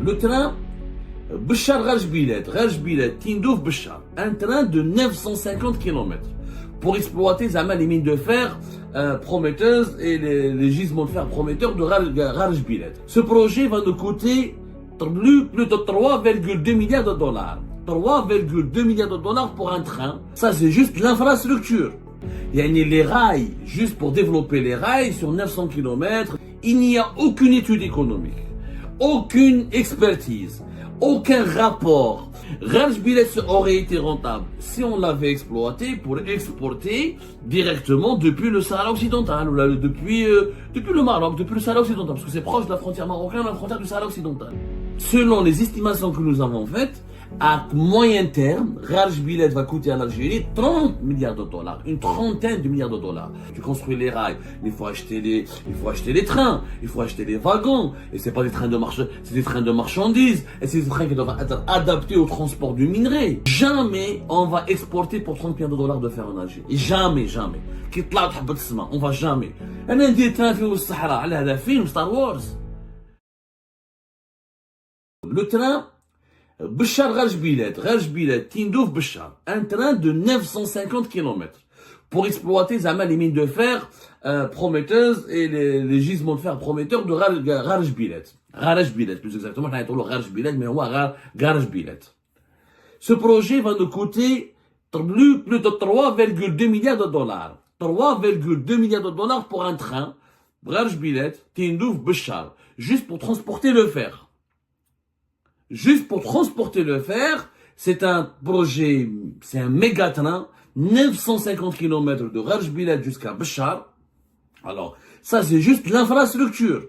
Le train Béchar Rajbilet, Tindouf Béchar, un train de 950 km pour exploiter les mines de fer prometteuses et les gisements de fer prometteurs de Rajbilet. Ce projet va nous coûter plus de 3,2 milliards de dollars. 3,2 milliards de dollars pour un train. Ça, c'est juste l'infrastructure. Il y a les rails, juste pour développer les rails sur 900 km. Il n'y a aucune étude économique, aucune expertise, aucun rapport. Rajbilet aurait été rentable si on l'avait exploité pour exporter directement depuis le Sahara occidental, ou depuis le Maroc, depuis le Sahara occidental, parce que c'est proche de la frontière marocaine, la frontière du Sahara occidental. Selon les estimations que nous avons faites, à moyen terme, Rajbilet va coûter à l'Algérie 30 milliards de dollars, une trentaine de milliards de dollars. Tu construis les rails, il faut acheter les trains, il faut acheter les wagons, et c'est pas des trains de c'est des trains de marchandises, et c'est des trains qui doivent être adaptés au transport du minerai. Jamais on va exporter pour 30 milliards de dollars de fer en Algérie. Jamais. On va jamais. أنا ندير train في الصحراء على هذا فيلم Star Wars. Le train Béchar Rajbilet, Tindouf Béchar, un train de 950 km pour exploiter les mines de fer prometteuses et les gisements de fer prometteurs de Rajbilet, plus exactement, Rajbilet, mais Rajbilet. Ce projet va nous coûter plus de 3,2 milliards de dollars. 3,2 milliards de dollars pour un train, Rajbilet, Tindouf Béchar, juste pour transporter le fer. Juste pour transporter le fer, c'est un projet, c'est un méga train, 950 km de Rajbilet jusqu'à Béchar. Alors, ça c'est juste l'infrastructure.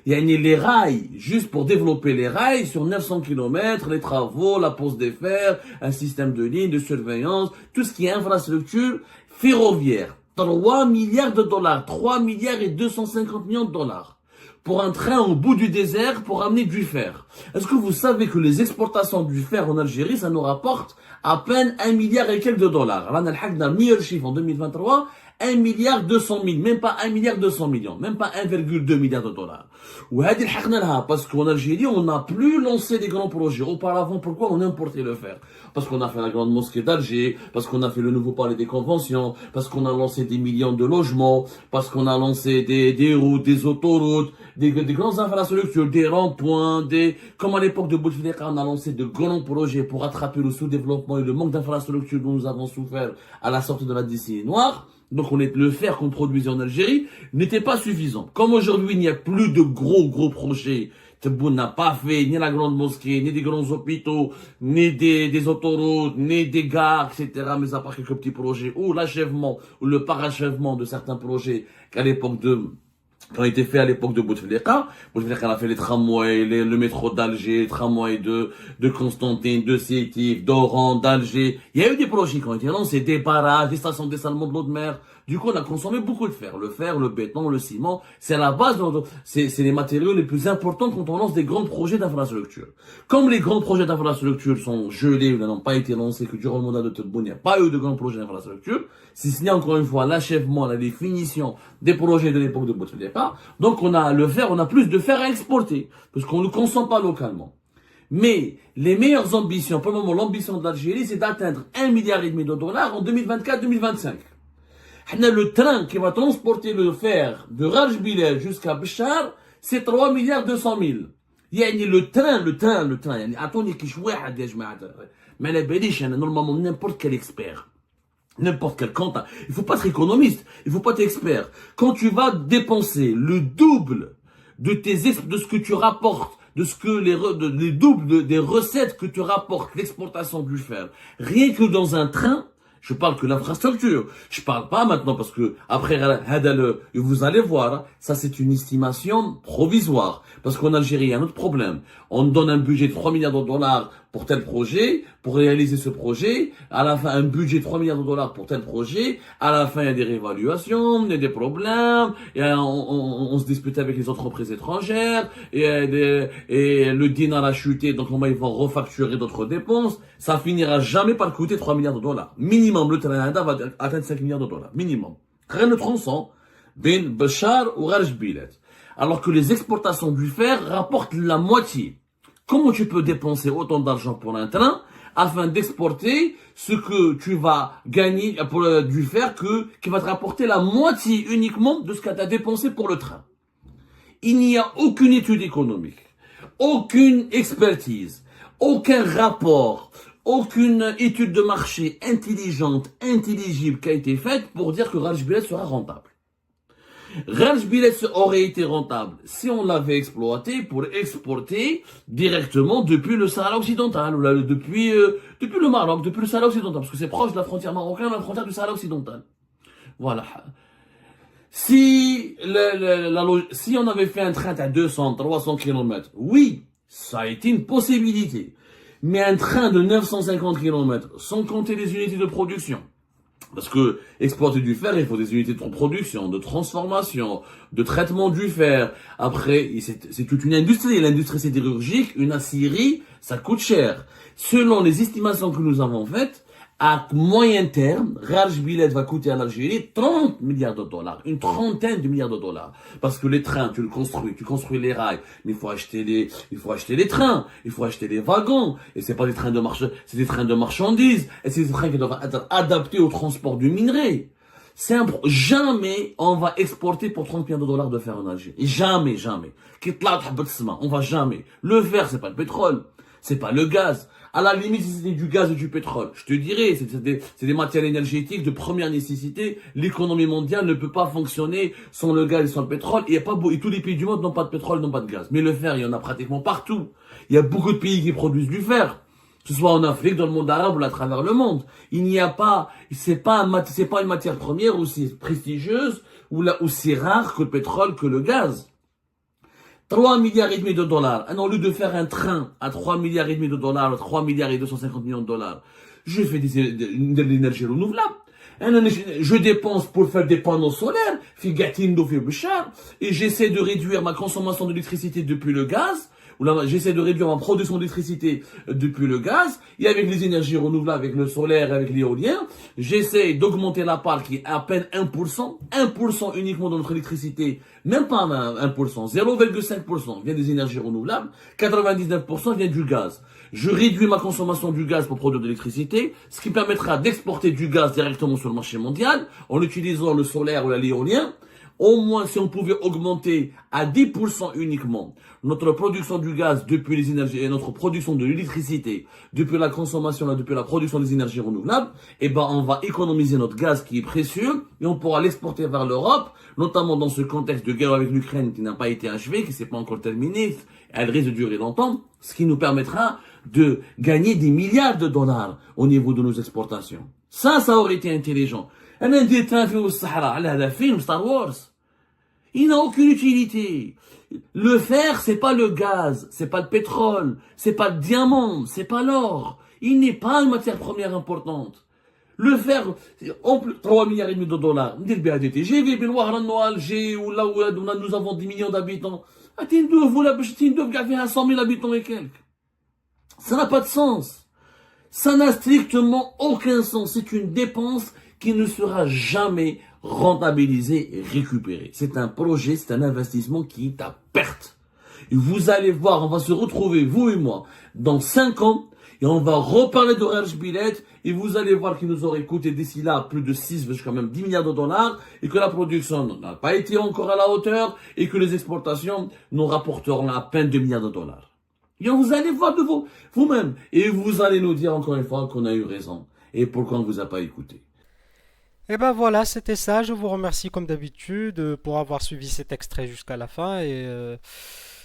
Il y a les rails, juste pour développer les rails sur 900 km, les travaux, la pose des fers, un système de ligne, de surveillance, tout ce qui est infrastructure ferroviaire. 3 milliards de dollars, 3 milliards et 250 millions de dollars. Pour un train au bout du désert pour amener du fer. Est-ce que vous savez que les exportations du fer en Algérie, ça nous rapporte à peine 1 milliard et quelques de dollars. Là, on a le meilleur chiffre en 2023, 1 milliard 200 000, même pas 1 milliard 200 millions, même pas 1,2 milliard de dollars. Parce qu'en Algérie, on n'a plus lancé des grands projets. Auparavant, pourquoi on importait le fer? Parce qu'on a fait la grande mosquée d'Alger, parce qu'on a fait le nouveau palais des conventions, parce qu'on a lancé des millions de logements, parce qu'on a lancé des routes, des autoroutes, des grandes infrastructures, des ronds-points, comme à l'époque de Bouteflika, on a lancé de grands projets pour attraper le sous-développement et le manque d'infrastructures dont nous avons souffert à la sortie de la décennie noire. Donc le fer qu'on produisait en Algérie n'était pas suffisant. Comme aujourd'hui, il n'y a plus de gros projets. Tebboune n'a pas fait ni la grande mosquée, ni des grands hôpitaux, ni des autoroutes, ni des gares, etc. Mais à part quelques petits projets, ou l'achèvement, ou le parachèvement de certains projets qui ont été faits à l'époque de Bouteflika. Bouteflika a fait les tramways, le métro d'Alger, les tramways de Constantine, de Sétif, d'Oran, d'Alger. Il y a eu des projets qui ont été lancés, des barrages, des stations de dessalement de l'eau de mer. Du coup, on a consommé beaucoup de fer. Le fer, le béton, le ciment, c'est la base, c'est les matériaux les plus importants quand on lance des grands projets d'infrastructure. Comme les grands projets d'infrastructure sont gelés ou n'ont pas été lancés, que durant le mandat de Tebboune, il n'y a pas eu de grands projets d'infrastructure, si ce n'est encore une fois l'achèvement, la définition des projets de l'époque de Bouteflika. Donc on a plus de fer à exporter, parce qu'on ne le consomme pas localement. Mais les meilleures ambitions, pour le moment, l'ambition de l'Algérie, c'est d'atteindre 1,5 milliard de dollars en 2024-2025. Le train qui va transporter le fer de Rajbilet jusqu'à Béchar, c'est 3 milliards 200 000. يعني le train يعني اعطوني كيش واحد يا جماعه ما على باليش انا normalement n'importe quel expert, n'importe quel compte, il faut pas être économiste, il faut pas être expert. Quand tu vas dépenser le double de ce que tu rapportes, les doubles des recettes que tu rapportes l'exportation du fer, rien que dans un train. Je parle que l'infrastructure. Je parle pas maintenant parce que après vous allez voir, ça c'est une estimation provisoire. Parce qu'en Algérie, il y a un autre problème. On donne un budget de 3 milliards de dollars pour tel projet, pour réaliser ce projet. À la fin, un budget de 3 milliards de dollars pour tel projet. À la fin, il y a des réévaluations, il y a des problèmes. Et on se dispute avec les entreprises étrangères. Et le dinar a chuté, donc ils vont refacturer d'autres dépenses. Ça finira jamais par coûter 3 milliards de dollars. Minimum, le train va atteindre 5 milliards de dollars. Minimum. Rien de tronçon. Ben Béchar ou Rajbilet. Alors que les exportations du fer rapportent la moitié. Comment tu peux dépenser autant d'argent pour un train afin d'exporter ce que tu vas gagner pour du fer qui va te rapporter la moitié uniquement de ce que tu as dépensé pour le train? Il n'y a aucune étude économique, aucune expertise, aucun rapport, aucune étude de marché intelligente, intelligible qui a été faite pour dire que Raj Bilet sera rentable. Raj Bilet aurait été rentable si on l'avait exploité pour exporter directement depuis le Sahara occidental, ou là, depuis le Maroc, depuis le Sahara occidental, parce que c'est proche de la frontière marocaine, la frontière du Sahara occidental. Voilà. Si on avait fait un train à 200, 300 km, oui, ça a été une possibilité. Mais un train de 950 km, sans compter les unités de production. Parce que exporter du fer, il faut des unités de production, de transformation, de traitement du fer. Après, c'est toute une industrie. L'industrie sidérurgique, une aciérie, ça coûte cher. Selon les estimations que nous avons faites, à moyen terme, Raj Bilet va coûter à l'Algérie 30 milliards de dollars, une trentaine de milliards de dollars. Parce que les trains, tu construis les rails, mais il faut acheter les trains, il faut acheter les wagons, et c'est pas des trains de c'est des trains de marchandises, et c'est des trains qui doivent être adaptés au transport du minerai. Jamais on va exporter pour 30 milliards de dollars de fer en Algérie. Jamais, jamais. On va jamais. Le fer, c'est pas le pétrole. C'est pas le gaz. À la limite, si c'était du gaz et du pétrole, je te dirais, c'est des matières énergétiques de première nécessité. L'économie mondiale ne peut pas fonctionner sans le gaz et sans le pétrole. Et tous les pays du monde n'ont pas de pétrole, n'ont pas de gaz. Mais le fer, il y en a pratiquement partout. Il y a beaucoup de pays qui produisent du fer. Que ce soit en Afrique, dans le monde arabe ou à travers le monde. C'est pas une matière première aussi prestigieuse ou aussi rare que le pétrole, que le gaz. 3 milliards et demi de dollars. Au lieu de faire un train à 3 milliards et demi de dollars, 3 milliards et 250 millions de dollars, je fais de l'énergie renouvelable. Je dépense pour faire des panneaux solaires, et j'essaie de réduire ma consommation d'électricité depuis le gaz, j'essaie de réduire ma production d'électricité depuis le gaz, et avec les énergies renouvelables, avec le solaire, avec l'éolien, j'essaie d'augmenter la part qui est à peine 1% uniquement de notre électricité, même pas 1%, 0,5% vient des énergies renouvelables, 99% vient du gaz. Je réduis ma consommation du gaz pour produire de l'électricité, ce qui permettra d'exporter du gaz directement sur le marché mondial, en utilisant le solaire ou l'éolien. Au moins, si on pouvait augmenter à 10% uniquement notre production du gaz depuis les énergies et notre production de l'électricité depuis la consommation, depuis la production des énergies renouvelables, on va économiser notre gaz qui est précieux et on pourra l'exporter vers l'Europe, notamment dans ce contexte de guerre avec l'Ukraine qui n'a pas été achevée, qui s'est pas encore terminée, elle risque de durer longtemps, ce qui nous permettra de gagner des milliards de dollars au niveau de nos exportations. Ça aurait été intelligent. أنا ندير تران في الصحراء على هذا فيلم ستار وورز. Il n'a aucune utilité. Le fer, c'est pas le gaz, c'est pas le pétrole, c'est pas le diamant, c'est pas l'or. Il n'est pas une matière première importante. Le fer, 3 milliards et demi de dollars. ندير بها دي تي جي في بالوهرة النوار الجي ولا nous avons 10 millions d'habitants. تندوف ولا باش تندوف كاع فيها 100 000 habitants et quelques. Ça n'a pas de sens. Ça n'a strictement aucun sens. C'est une dépense qui ne sera jamais rentabilisé et récupéré. C'est un projet, c'est un investissement qui est à perte. Et vous allez voir, on va se retrouver, vous et moi, dans 5 ans, et on va reparler de Raj Bilet, et vous allez voir qu'il nous aurait coûté d'ici là plus de 6, jusqu'à même 10 milliards de dollars, et que la production n'a pas été encore à la hauteur, et que les exportations nous rapporteront à peine 2 milliards de dollars. Et vous allez voir de vous-même, et vous allez nous dire encore une fois qu'on a eu raison, et pourquoi on ne vous a pas écouté. Et ben voilà, c'était ça. Je vous remercie comme d'habitude pour avoir suivi cet extrait jusqu'à la fin. Et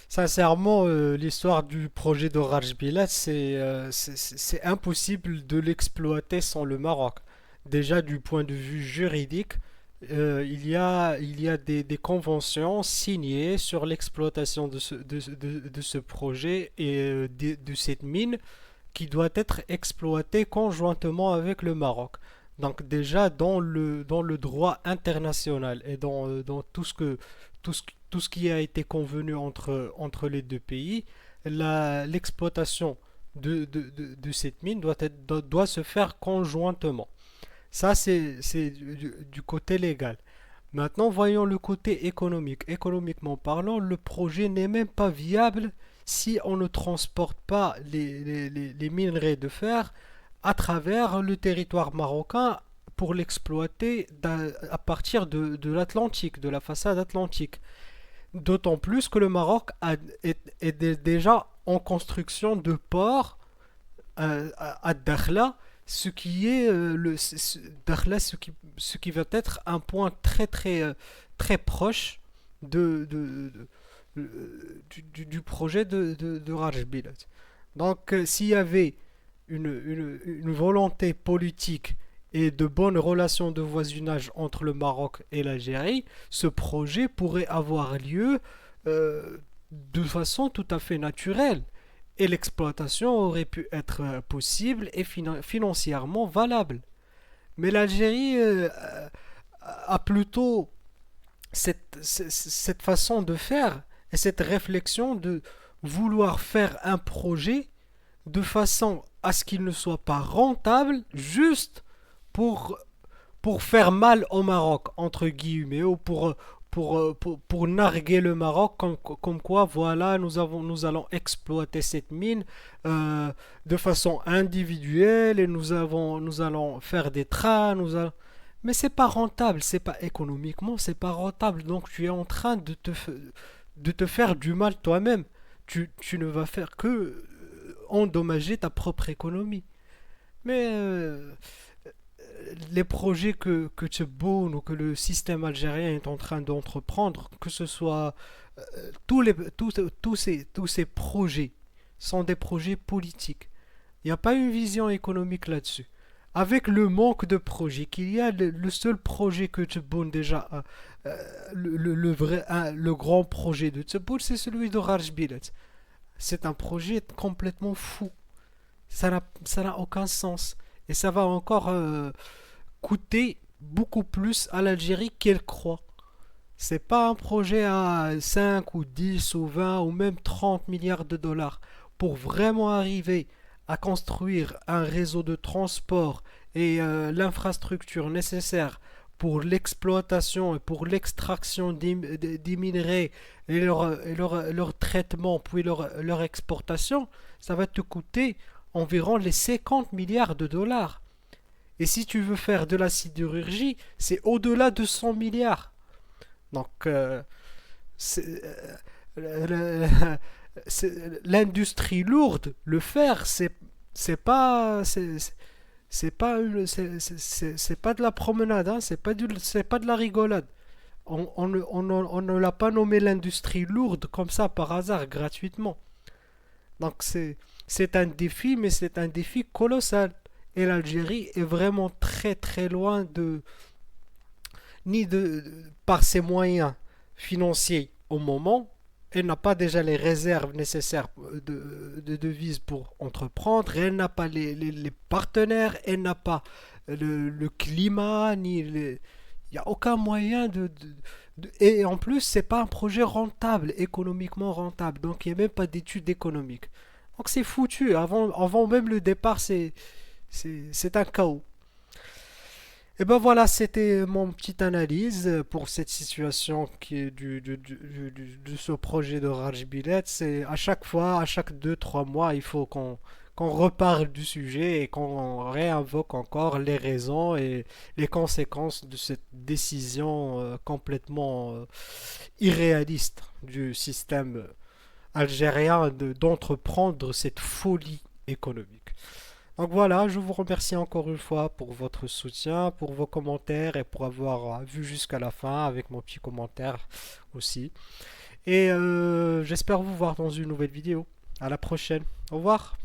sincèrement, l'histoire du projet de Raj Bilat, c'est impossible de l'exploiter sans le Maroc. Déjà du point de vue juridique, il y a des conventions signées sur l'exploitation de ce projet et de cette mine qui doit être exploitée conjointement avec le Maroc. Donc déjà dans le droit international et dans tout ce qui a été convenu entre les deux pays, l'exploitation de cette mine doit se faire conjointement. Ça, c'est du côté légal. Maintenant, voyons le côté économique. Économiquement parlant, le projet n'est même pas viable si on ne transporte pas les minerais de fer à travers le territoire marocain pour l'exploiter à partir de l'Atlantique, de la façade atlantique. D'autant plus que le Maroc est déjà en construction de ports à Dakhla, ce qui est Dakhla, ce qui va être un point très proche du projet de Raj Bilal. Donc, s'il y avait une volonté politique et de bonnes relations de voisinage entre le Maroc et l'Algérie, ce projet pourrait avoir lieu de façon tout à fait naturelle. Et l'exploitation aurait pu être possible et financièrement valable. Mais l'Algérie a plutôt cette façon de faire et cette réflexion de vouloir faire un projet de façon à ce qu'il ne soit pas rentable juste pour, pour faire mal au Maroc, entre guillemets, ou pour narguer le Maroc, comme quoi, voilà, nous allons exploiter cette mine de façon individuelle et nous allons faire des trains, mais c'est pas rentable, c'est pas économiquement, c'est pas rentable. Donc tu es en train de te faire du mal toi-même. Tu ne vas faire que endommager ta propre économie. Mais les projets que Tebboune ou que le système algérien est en train d'entreprendre, que ce soit tous ces projets, sont des projets politiques. Il n'y a pas une vision économique là-dessus. Avec le manque de projets qu'il y a, le seul projet que Tebboune déjà a, le grand projet de Tebboune, c'est celui de Raj Bilal. C'est un projet complètement fou. Ça n'a aucun sens. Et ça va encore coûter beaucoup plus à l'Algérie qu'elle croit. C'est pas un projet à 5 ou 10 ou 20 ou même 30 milliards de dollars. Pour vraiment arriver à construire un réseau de transport et l'infrastructure nécessaire pour l'exploitation et pour l'extraction des minerais et leur traitement puis leur exportation, ça va te coûter environ les 50 milliards de dollars. Et si tu veux faire de la sidérurgie, c'est au-delà de 100 milliards. Donc, l'industrie lourde, le fer, c'est pas c'est pas de la promenade, hein, c'est pas de la rigolade. On ne l'a pas nommé l'industrie lourde comme ça par hasard gratuitement. Donc c'est un défi, mais c'est un défi colossal. Et l'Algérie est vraiment très loin par ses moyens financiers au moment, elle n'a pas déjà les réserves nécessaires de devises pour entreprendre, elle n'a pas les partenaires, elle n'a pas le climat, il n'y a aucun moyen et en plus, c'est pas un projet rentable, économiquement rentable, donc il n'y a même pas d'études économiques. Donc c'est foutu, avant même le départ, c'est un chaos. Et ben voilà, c'était mon petite analyse pour cette situation qui est de ce projet de Raj Bilal. C'est à chaque fois, à chaque 2 3 mois, il faut qu'on reparle du sujet et qu'on réinvoque encore les raisons et les conséquences de cette décision complètement irréaliste du système algérien d'entreprendre cette folie économique. Donc voilà, je vous remercie encore une fois pour votre soutien, pour vos commentaires et pour avoir vu jusqu'à la fin avec mon petit commentaire aussi. Et j'espère vous voir dans une nouvelle vidéo. À la prochaine. Au revoir.